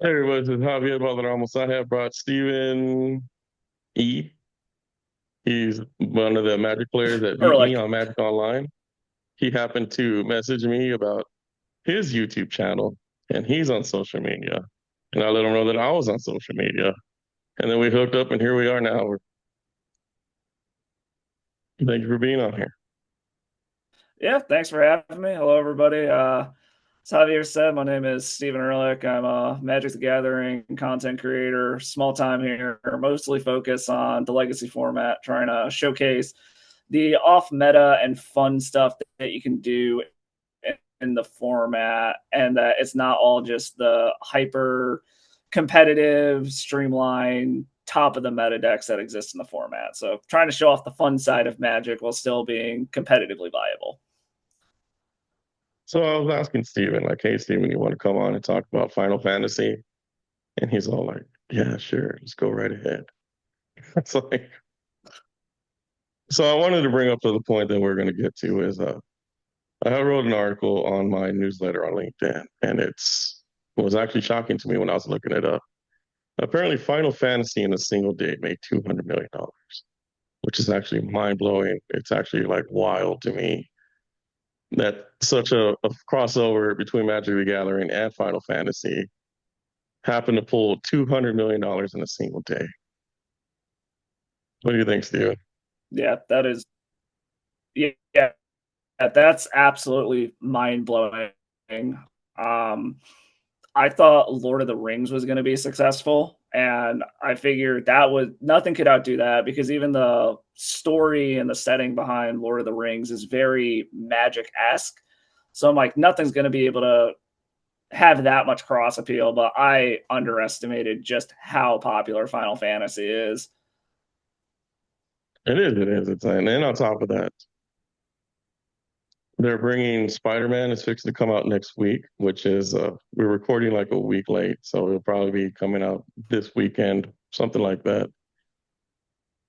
Hey everybody, this is Javier Balderramos. I have brought Stephen E. He's one of the Magic players that beat me Ehrlich. on Magic Online. He happened to message me about his YouTube channel, and he's on social media. And I let him know that I was on social media. And then we hooked up, and here we are now. Thank you for being on here. Yeah, thanks for having me. Hello, everybody. As Javier said, my name is Stephen Ehrlich. I'm a Magic the Gathering content creator, small time here, mostly focus on the legacy format, trying to showcase the off meta and fun stuff that you can do in the format, and that it's not all just the hyper competitive, streamlined, top of the meta decks that exist in the format. So, trying to show off the fun side of Magic while still being competitively viable. So I was asking Stephen, like, hey, Stephen, you want to come on and talk about Final Fantasy? And he's all like, yeah, sure, let's go right ahead. It's like, so I wanted to bring up to the point that we're going to get to is I wrote an article on my newsletter on LinkedIn, and it was actually shocking to me when I was looking it up. Apparently, Final Fantasy in a single day made $200 million, which is actually mind blowing. It's actually like wild to me that such a crossover between Magic the Gathering and Final Fantasy happened to pull $200 million in a single day. What do you think, Steven? Yeah, that is, yeah, that's absolutely mind blowing. Um, I thought Lord of the Rings was going to be successful, and I figured that was nothing could outdo that because even the story and the setting behind Lord of the Rings is very magic esque. So I'm like, nothing's going to be able to have that much cross appeal, but I underestimated just how popular Final Fantasy is. It is, it is. And then on top of that, they're bringing Spider-Man is fixing to come out next week, which is we're recording like a week late, so it'll probably be coming out this weekend, something like that.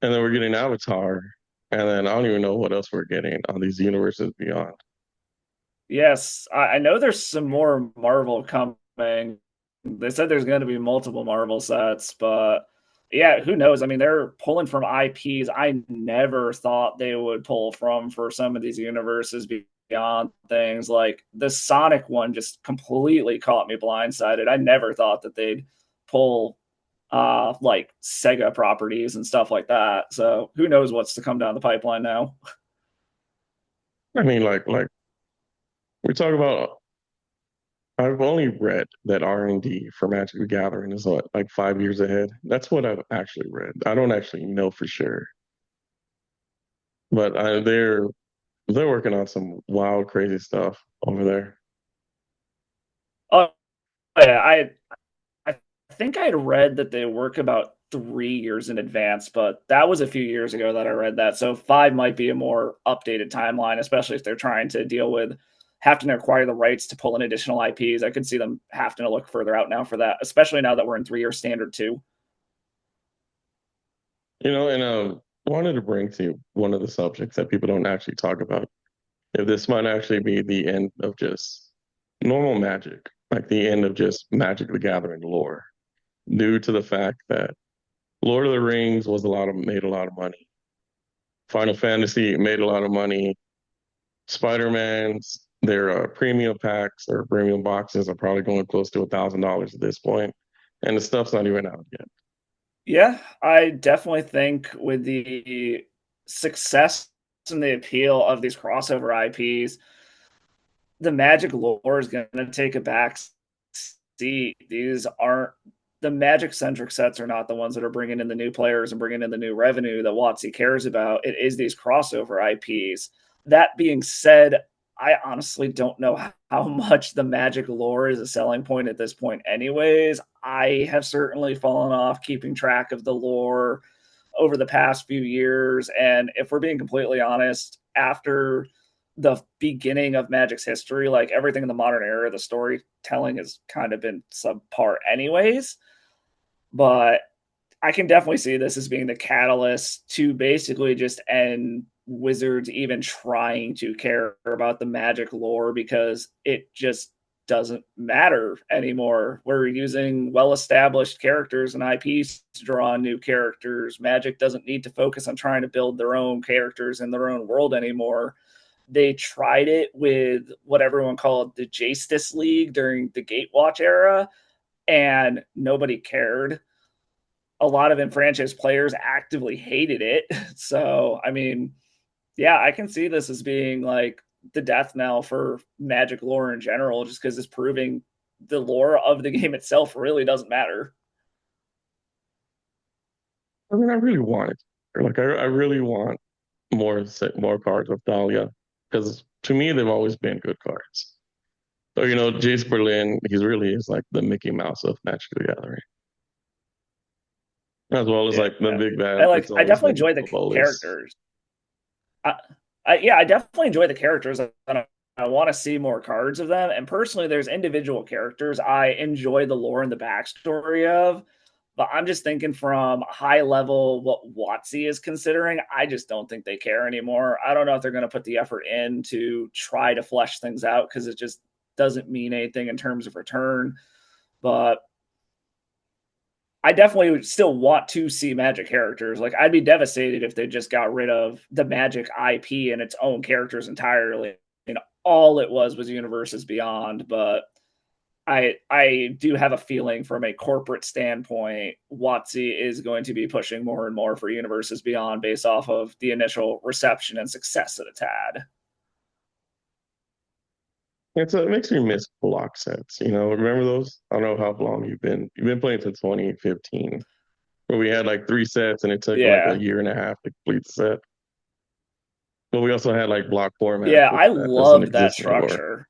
And then we're getting Avatar, and then I don't even know what else we're getting on these universes beyond. Yes, I know there's some more Marvel coming. They said there's going to be multiple Marvel sets, but yeah, who knows? I mean, they're pulling from IPs I never thought they would pull from for some of these universes beyond things like the Sonic one just completely caught me blindsided. I never thought that they'd pull like Sega properties and stuff like that. So who knows what's to come down the pipeline now? I mean, like we talk about. I've only read that R&D for Magic the Gathering is what, like 5 years ahead. That's what I've actually read. I don't actually know for sure, but they're working on some wild, crazy stuff over there. Oh yeah, I think I'd read that they work about 3 years in advance, but that was a few years ago that I read that. So five might be a more updated timeline, especially if they're trying to deal with having to acquire the rights to pull in additional IPs. I could see them having to look further out now for that, especially now that we're in 3 year standard two. And wanted to bring to you one of the subjects that people don't actually talk about. If this might actually be the end of just normal Magic, like the end of just Magic the Gathering lore, due to the fact that Lord of the Rings was made a lot of money. Final Fantasy made a lot of money. Spider-Man's their premium packs or premium boxes are probably going close to $1,000 at this point, and the stuff's not even out yet. Yeah, I definitely think with the success and the appeal of these crossover IPs, the Magic lore is going to take a back seat. These aren't the Magic centric sets are not the ones that are bringing in the new players and bringing in the new revenue that WotC cares about. It is these crossover IPs. That being said, I honestly don't know how much the Magic lore is a selling point at this point, anyways. I have certainly fallen off keeping track of the lore over the past few years. And if we're being completely honest, after the beginning of Magic's history, like everything in the modern era, the storytelling has kind of been subpar, anyways. But I can definitely see this as being the catalyst to basically just end Wizards even trying to care about the Magic lore because it just doesn't matter anymore. We're using well-established characters and IPs to draw on new characters. Magic doesn't need to focus on trying to build their own characters in their own world anymore. They tried it with what everyone called the Jace League during the Gatewatch era, and nobody cared. A lot of enfranchised players actively hated it. So, I mean, yeah, I can see this as being like the death knell for Magic lore in general, just because it's proving the lore of the game itself really doesn't matter. I mean, I really want it. Like, I really want more cards of Dahlia because to me they've always been good cards. So Jace Berlin, he's really is like the Mickey Mouse of Magic the Gathering, as well as Yeah, like the big I bad. like. It's I always definitely been enjoy the Bolas. characters. I, yeah, I definitely enjoy the characters, and I want to see more cards of them. And personally, there's individual characters I enjoy the lore and the backstory of. But I'm just thinking from high level what WotC is considering. I just don't think they care anymore. I don't know if they're going to put the effort in to try to flesh things out because it just doesn't mean anything in terms of return. But I definitely would still want to see Magic characters. Like I'd be devastated if they just got rid of the Magic IP and its own characters entirely. All it was Universes Beyond. But I do have a feeling from a corporate standpoint, WotC is going to be pushing more and more for Universes Beyond based off of the initial reception and success that it's had. It makes me miss block sets. Remember those? I don't know how long you've been playing since 2015, where we had like three sets and it took like a Yeah. year and a half to complete the set. But we also had like block formats, Yeah, which I that doesn't loved that exist anymore. structure.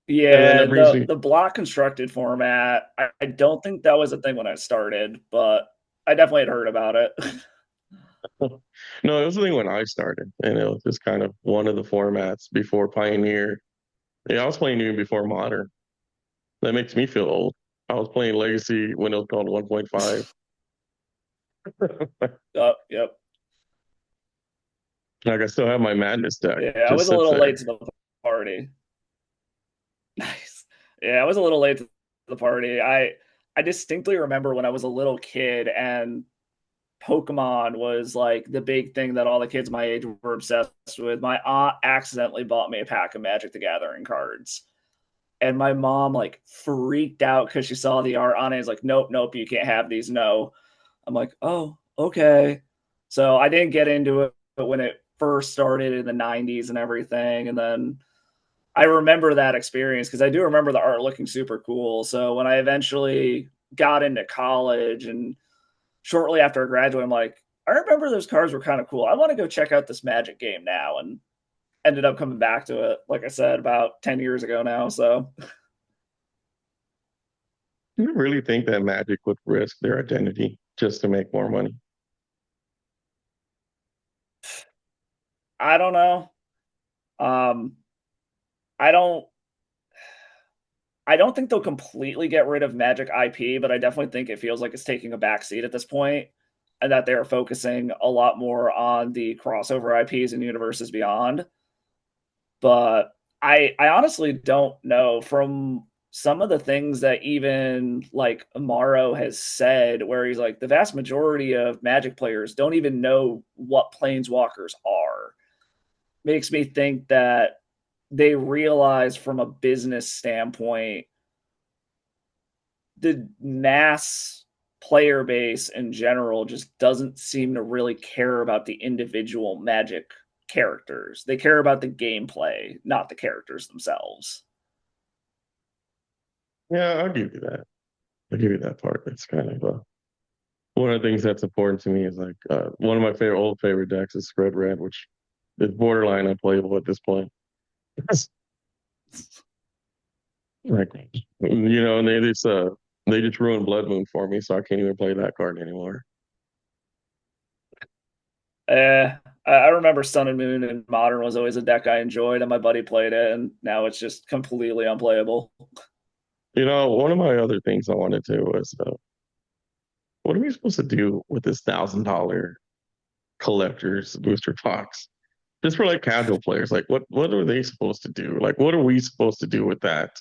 And then Yeah, that brings the me, the block constructed format. I don't think that was a thing when I started, but I definitely had heard about it. no, it was the thing when I started, and it was just kind of one of the formats before Pioneer. Yeah, I was playing even before Modern. That makes me feel old. I was playing Legacy when it was called 1.5. Oh, yep. Like I still have my Madness deck. Yeah, I Just was a sits little late there. to the party. Nice. Yeah, I was a little late to the party. I distinctly remember when I was a little kid and Pokemon was like the big thing that all the kids my age were obsessed with. My aunt accidentally bought me a pack of Magic the Gathering cards. And my mom like freaked out because she saw the art on it. It's like, nope, nope, you can't have these. No. I'm like, oh, okay. So I didn't get into it when it first started in the 90s and everything. And then I remember that experience because I do remember the art looking super cool. So when I eventually got into college and shortly after I graduated, I'm like, I remember those cards were kind of cool. I want to go check out this Magic game now, and ended up coming back to it, like I said, about 10 years ago now. So Do you really think that Magic would risk their identity just to make more money? I don't know. Um, I don't. I don't think they'll completely get rid of Magic IP, but I definitely think it feels like it's taking a backseat at this point, and that they are focusing a lot more on the crossover IPs and universes beyond. But I honestly don't know from some of the things that even like Amaro has said, where he's like the vast majority of Magic players don't even know what planeswalkers are. Makes me think that they realize from a business standpoint the mass player base in general just doesn't seem to really care about the individual Magic characters. They care about the gameplay, not the characters themselves. Yeah, I'll give you that. I'll give you that part. It's kind of one of the things that's important to me is like one of my old favorite decks is Spread Red, which is borderline unplayable at this point. Like, and they just ruined Blood Moon for me, so I can't even play that card anymore. I remember Sun and Moon and Modern was always a deck I enjoyed, and my buddy played it, and now it's just completely unplayable. One of my other things I wanted to was what are we supposed to do with this $1,000 collector's booster box? just for like casual players, like what are they supposed to do? Like what are we supposed to do with that,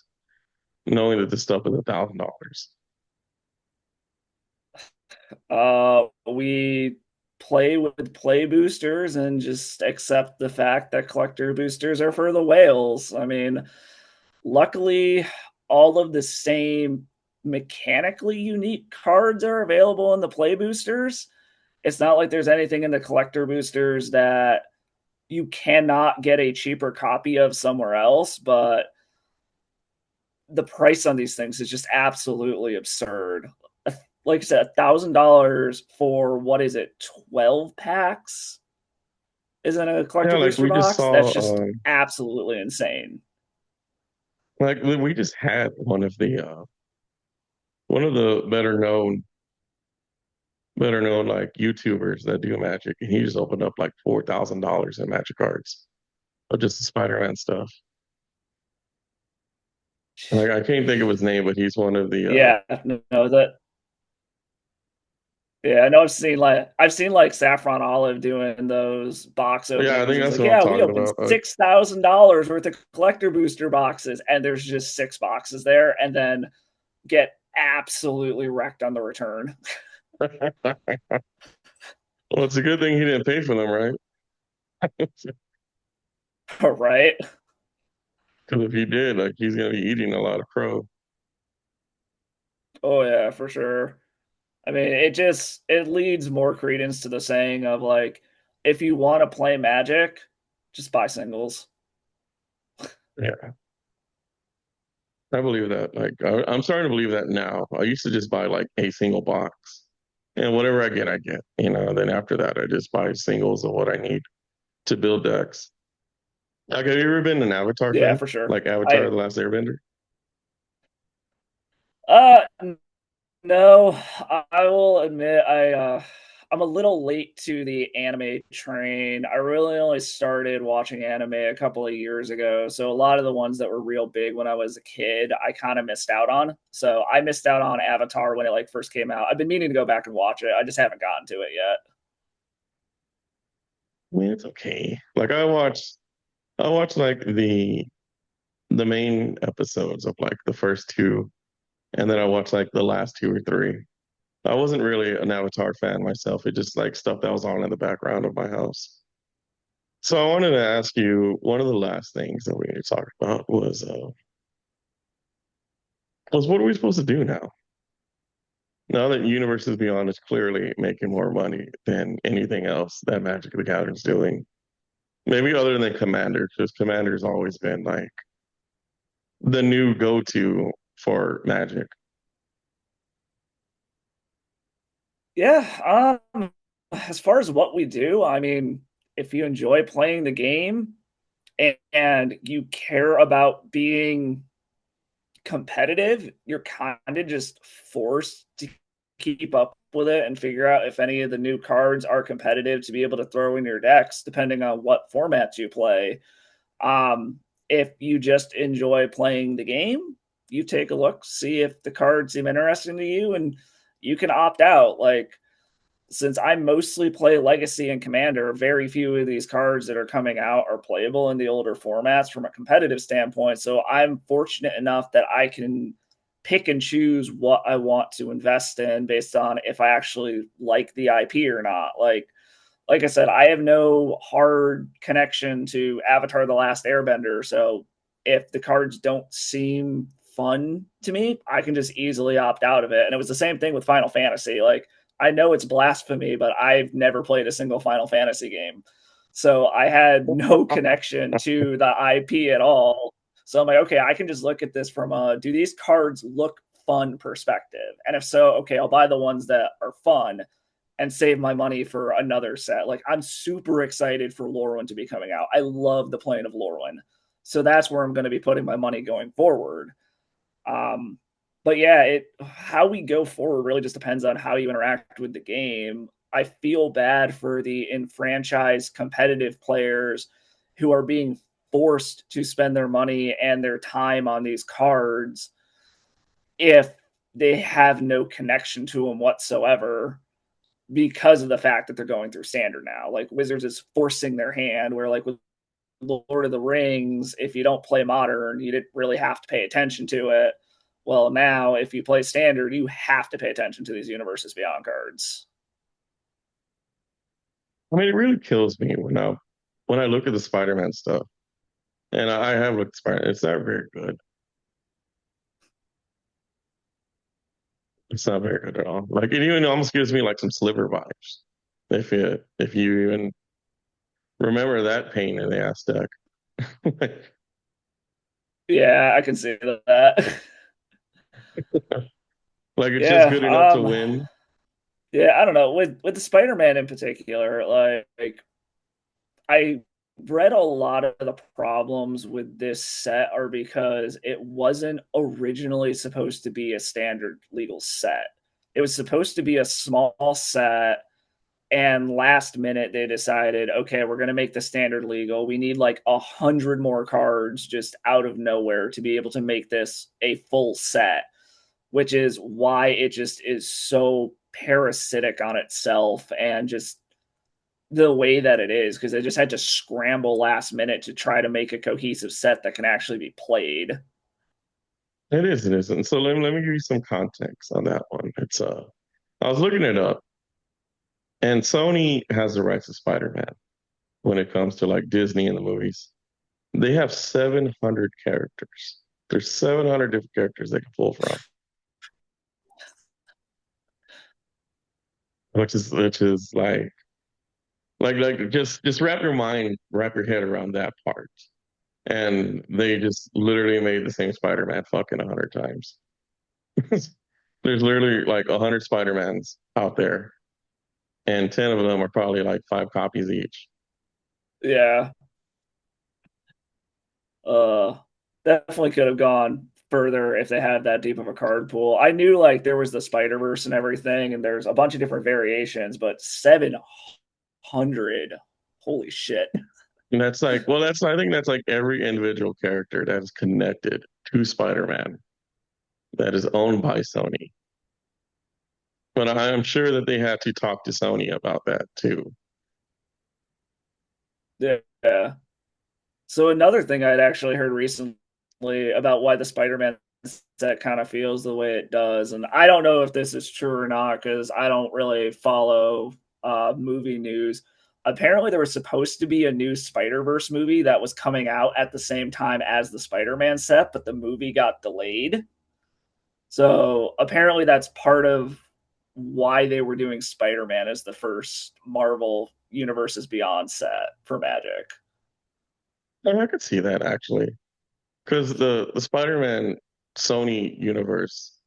knowing that this stuff is $1,000? We play with play boosters and just accept the fact that collector boosters are for the whales. I mean, luckily, all of the same mechanically unique cards are available in the play boosters. It's not like there's anything in the collector boosters that you cannot get a cheaper copy of somewhere else, but the price on these things is just absolutely absurd. Like I said, $1,000 for what is it, 12 packs? Isn't a Yeah, collector like booster we just box? That's saw, just absolutely insane. like we just had one of the better known like YouTubers that do magic, and he just opened up like $4,000 in magic cards of just the Spider-Man stuff. Like I can't think of his name, but he's one of the Yeah, no, that yeah, I know I've seen like Saffron Olive doing those box yeah, I openings. think It's that's like, what I'm yeah, we talking opened about. $6,000 worth of collector booster boxes, and there's just 6 boxes there, and then get absolutely wrecked on the return. Well, it's a good thing he didn't pay for them, right? Right? Because if he did, like he's gonna be eating a lot of crow. Oh yeah, for sure. I mean, it leads more credence to the saying of like, if you want to play Magic, just buy singles. Yeah, I believe that. Like I'm starting to believe that now. I used to just buy like a single box, and whatever I get, I get. Then after that, I just buy singles of what I need to build decks. Like, have you ever been an Avatar Yeah, fan? for sure. Like Avatar: I The Last Airbender? uh No, I will admit I'm a little late to the anime train. I really only started watching anime a couple of years ago, so a lot of the ones that were real big when I was a kid, I kind of missed out on. So I missed out on Avatar when it like first came out. I've been meaning to go back and watch it. I just haven't gotten to it yet. I mean, it's okay. Like I watched like the main episodes of like the first two, and then I watched like the last two or three. I wasn't really an Avatar fan myself. It just like stuff that was on in the background of my house. So I wanted to ask you, one of the last things that we talked about was what are we supposed to do now? Now that Universes Beyond is clearly making more money than anything else that Magic the Gathering is doing. Maybe other than Commander, because Commander's always been like the new go-to for Magic. Yeah, as far as what we do, I mean, if you enjoy playing the game and you care about being competitive, you're kind of just forced to keep up with it and figure out if any of the new cards are competitive to be able to throw in your decks, depending on what formats you play. If you just enjoy playing the game, you take a look, see if the cards seem interesting to you, and you can opt out. Like, since I mostly play Legacy and Commander, very few of these cards that are coming out are playable in the older formats from a competitive standpoint. So I'm fortunate enough that I can pick and choose what I want to invest in based on if I actually like the IP or not. Like I said, I have no hard connection to Avatar: The Last Airbender. So if the cards don't seem fun to me, I can just easily opt out of it. And it was the same thing with Final Fantasy. Like, I know it's blasphemy, but I've never played a single Final Fantasy game. So I had no connection to the IP at all. So I'm like, okay, I can just look at this from a do these cards look fun perspective? And if so, okay, I'll buy the ones that are fun and save my money for another set. Like, I'm super excited for Lorwyn to be coming out. I love the plane of Lorwyn. So that's where I'm going to be putting my money going forward. Um, but yeah, how we go forward really just depends on how you interact with the game. I feel bad for the enfranchised competitive players who are being forced to spend their money and their time on these cards if they have no connection to them whatsoever. because of the fact that they're going through standard now. Like Wizards is forcing their hand, where like with Lord of the Rings, if you don't play modern, you didn't really have to pay attention to it. Well, now if you play standard, you have to pay attention to these Universes Beyond cards. I mean, it really kills me when I look at the Spider-Man stuff, and I have looked at Spider. It's not very good. It's not very good at all. Like it even almost gives me like some Sliver vibes. If you even remember that pain in the ass deck. Yeah, I can see that. Like it's just Yeah, good enough to win. yeah, I don't know. With the Spider-Man in particular, like I read a lot of the problems with this set are because it wasn't originally supposed to be a standard legal set. It was supposed to be a small set, and last minute they decided, okay, we're going to make the standard legal. We need like 100 more cards just out of nowhere to be able to make this a full set, which is why it just is so parasitic on itself and just the way that it is, because they just had to scramble last minute to try to make a cohesive set that can actually be played. It is. And so let me give you some context on that one. It's I was looking it up, and Sony has the rights to Spider-Man when it comes to like Disney and the movies. They have 700 characters. There's 700 different characters they can pull from, which is like just wrap your head around that part. And they just literally made the same Spider-Man fucking 100 times. There's literally like 100 Spider-Mans out there, and 10 of them are probably like 5 copies each. Yeah. Uh Definitely could have gone further if they had that deep of a card pool. I knew like there was the Spider-Verse and everything, and there's a bunch of different variations, but 700. Holy shit. And that's like, well, that's I think that's like every individual character that is connected to Spider-Man that is owned by Sony. But I am sure that they had to talk to Sony about that too. Yeah. So another thing I'd actually heard recently about why the Spider-Man set kind of feels the way it does, and I don't know if this is true or not because I don't really follow movie news. Apparently, there was supposed to be a new Spider-Verse movie that was coming out at the same time as the Spider-Man set, but the movie got delayed. So apparently, that's part of why they were doing Spider-Man as the first Marvel Universes Beyond set for Magic. And I could see that actually, because the Spider-Man Sony universe,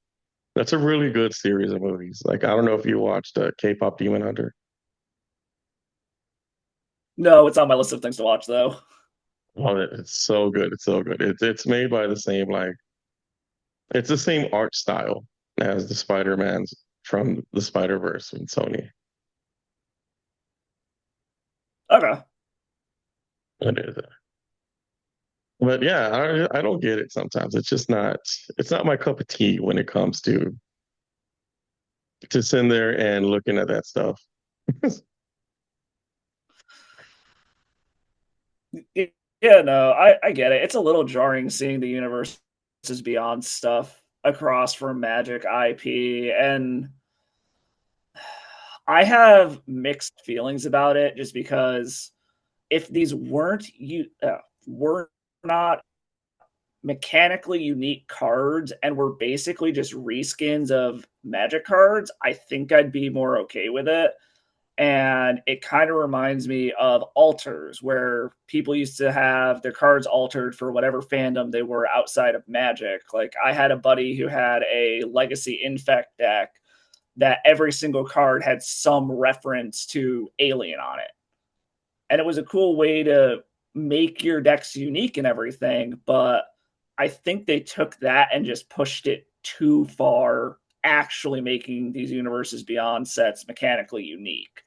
that's a really good series of movies. Like I don't know if you watched K-pop Demon Hunter. No, it's on my list of things to watch though. Oh, it's so good. It's so good. It's made by the same like it's the same art style as the Spider-Mans from the Spider-Verse in Sony. Okay. It is. But yeah, I don't get it sometimes. It's not my cup of tea when it comes to sitting there and looking at that stuff. Yeah, no, I get it. It's a little jarring seeing the universe is beyond stuff across from Magic IP, and I have mixed feelings about it just because if these were not mechanically unique cards and were basically just reskins of Magic cards, I think I'd be more okay with it. And it kind of reminds me of alters, where people used to have their cards altered for whatever fandom they were outside of Magic. Like I had a buddy who had a Legacy Infect deck that every single card had some reference to Alien on it. And it was a cool way to make your decks unique and everything, but I think they took that and just pushed it too far, actually making these Universes Beyond sets mechanically unique.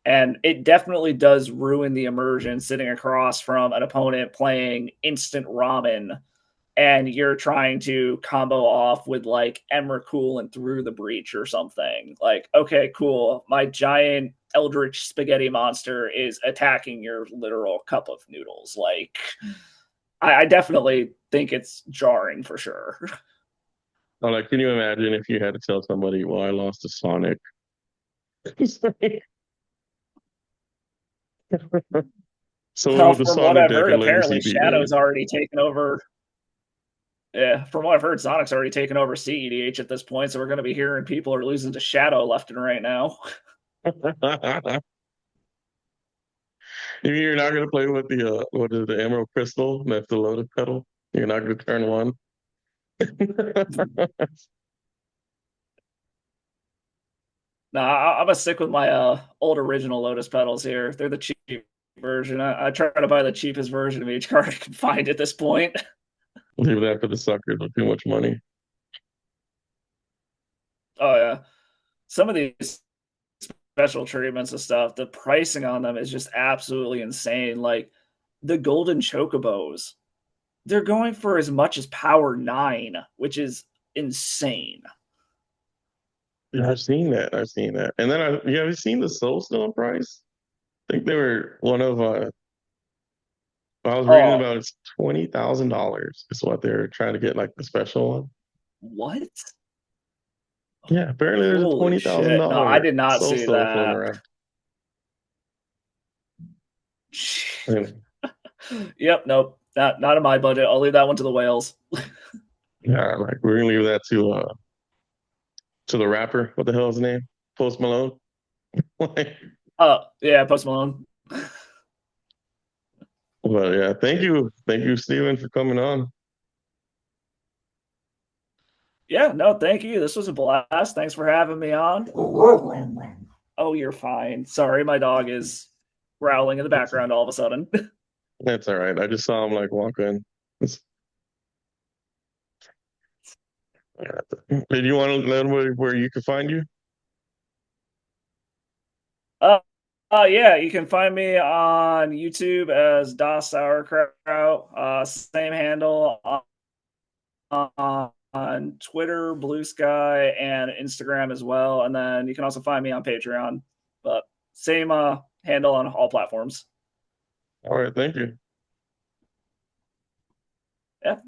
And it definitely does ruin the immersion sitting across from an opponent playing instant ramen and you're trying to combo off with like Emrakul and Through the Breach or something. Like, okay, cool. My giant eldritch spaghetti monster is attacking your literal cup of noodles. Like, I definitely think it's jarring for sure. Oh, like, can you imagine if you had to tell somebody, "Well, I lost to Sonic." So Well, the from what Sonic I've deck heard, and Legacy apparently beat me. Shadow's already taken over. Yeah, from what I've heard, Sonic's already taken over CEDH at this point, so we're going to be hearing people are losing to Shadow left and right now. You're not gonna play with the what is it, the Emerald Crystal? That's the Lotus Petal. You're not gonna turn one. Nah, I'm gonna stick with my old original Lotus Petals here. They're the cheap version. I try to buy the cheapest version of each card I can find at this point. Leave that for the suckers with too much money. Oh yeah, some of these special treatments and stuff, the pricing on them is just absolutely insane. Like the golden chocobos, they're going for as much as power 9, which is insane. Yeah, I've seen that. I've seen that. And then have you seen the Soulstone price? I think they were one of I was reading Oh, about it's $20,000 is what they're trying to get like the special one. what? Yeah, apparently there's a Holy twenty thousand shit. No, I dollar did not see Soulstone floating that. around. And, Yep, nope. Not in my budget. I'll leave that one to the whales. yeah, like we're gonna leave that to the rapper. What the hell is his name? Post Malone. Like, Yeah, Post Malone. but yeah, thank you, Steven, for coming on. Yeah, no, thank you. This was a blast. Thanks for having me on. Oh, you're fine. Sorry, my dog is growling in the That's, background all of a sudden. that's all right. I just saw him like walk in. Did you want to learn where you can find you? uh, yeah, you can find me on YouTube as dassourkraut. Same handle on Twitter, Blue Sky, and Instagram as well. And then you can also find me on Patreon. But same handle on all platforms. All right, thank you.